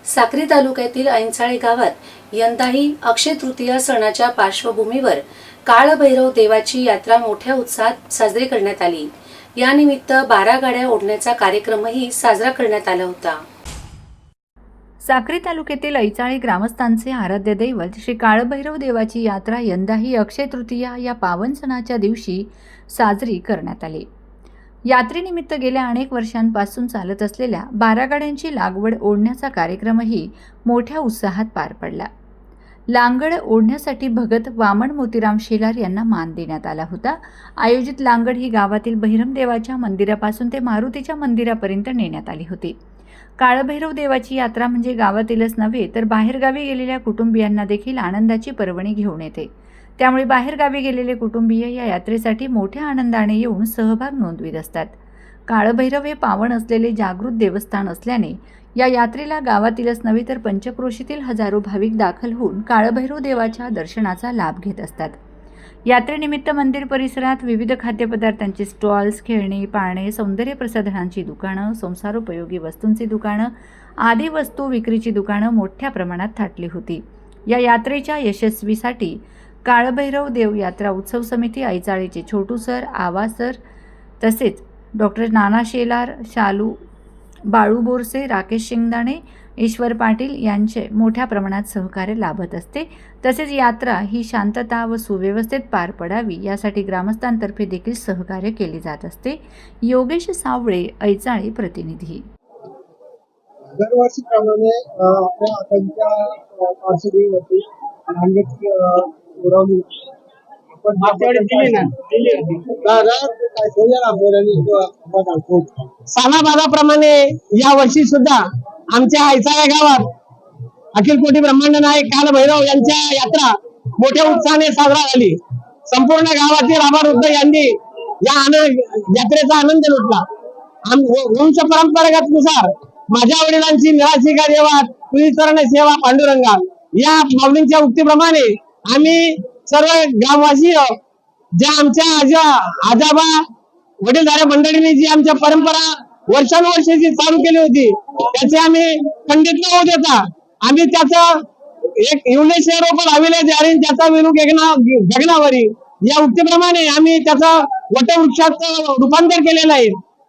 साक्री तालुक्यातील ऐंचाळे गावात यंदाही अक्षय तृतीया सणाच्या पार्श्वभूमीवर काळभैरव देवाची यात्रा मोठ्या उत्साहात साजरी करण्यात आली। यानिमित्त 12 गाड्या ओढण्याचा कार्यक्रमही साजरा करण्यात आला होता। साक्री तालुक्यातील ऐचाळे ग्रामस्थांचे आराध्य दैवत श्री काळभैरव देवाची यात्रा यंदाही अक्षय तृतीया या पावन सणाच्या दिवशी साजरी करण्यात आली। यात्रेनिमित्त गेल्या अनेक वर्षांपासून चालत असलेल्या 12 गाड्यांची लागवड ओढण्याचा कार्यक्रमही मोठ्या उत्साहात पार पडला। लांगड ओढण्यासाठी भगत वामन मोतीराम शेलार यांना मान देण्यात आला होता। आयोजित लांगड ही गावातील भैरमदेवाच्या मंदिरापासून ते मारुतीच्या मंदिरापर्यंत नेण्यात आली होती। काळभैरव देवाची यात्रा म्हणजे गावातीलच नव्हे तर बाहेरगावी गेलेल्या कुटुंबियांना देखील आनंदाची पर्वणी घेऊन येते। त्यामुळे बाहेरगावी गेलेले कुटुंबीय या यात्रेसाठी मोठ्या आनंदाने येऊन सहभाग नोंदवित असतात। काळभैरव हे पावन असलेले जागृत देवस्थान असल्याने या यात्रेला गावातीलच नव्हे तर पंचक्रोशीतील हजारो भाविक दाखल होऊन काळभैरव देवाच्या दर्शनाचा लाभ घेत असतात। यात्रेनिमित्त मंदिर परिसरात विविध खाद्यपदार्थांचे स्टॉल्स, खेळणी, पाळणे, सौंदर्य प्रसाधनांची दुकानं, संसारोपयोगी वस्तूंची दुकानं आदी वस्तू विक्रीची दुकानं मोठ्या प्रमाणात थाटली होती। या यात्रेच्या यशस्वीसाठी काळभैरव देव यात्रा उत्सव समिती, ऐचाळेचे छोटू सर, आवा सर तसेच डॉक्टर नाना शेलार, शालू, बाळू बोरसे, राकेश शेंगदाणे, ईश्वर पाटील यांचे मोठ्या प्रमाणात सहकार्य लाभत असते। तसेच यात्रा ही शांतता व सुव्यवस्थेत पार पडावी यासाठी ग्रामस्थांतर्फे देखील सहकार्य केले जात असते। योगेश सावळे, ऐचाळे प्रतिनिधी। दरवर्षीप्रमाणे आपल्या आकांक्षा पार्श्वभूमीवरती लांगड उडवली सालाबादाप्रमाणे या वर्षी सुद्धा आमच्या ऐचाळे गावात अखिल कोटी ब्रह्मांड नायक काळभैरव यांच्या यात्रा मोठ्या उत्साहाने साजरा झाली। संपूर्ण गावातील आभारवृद्ध यांनी या यात्रेचा आनंद लुटला। वंश परंपरागतनुसार माझ्या वडिलांची निराशिका देवा तुझी चरण सेवा पांडुरंगा या माऊलींच्या उक्तीप्रमाणे आम्ही सर्व गाववासी ज्या आमच्या आजोबा वडीलधाऱ्या मंडळींनी जी आमच्या परंपरा वर्षानुवर्षाची चालू केली होती त्याचे आम्ही खंडित न होऊ देता आम्ही त्याचं एक युनेस्को रोपण हविले जारीन त्याचा विरू गगनावरी या उक्तीप्रमाणे आम्ही त्याचं वटवृक्षाचं रूपांतर केलेलं आहे।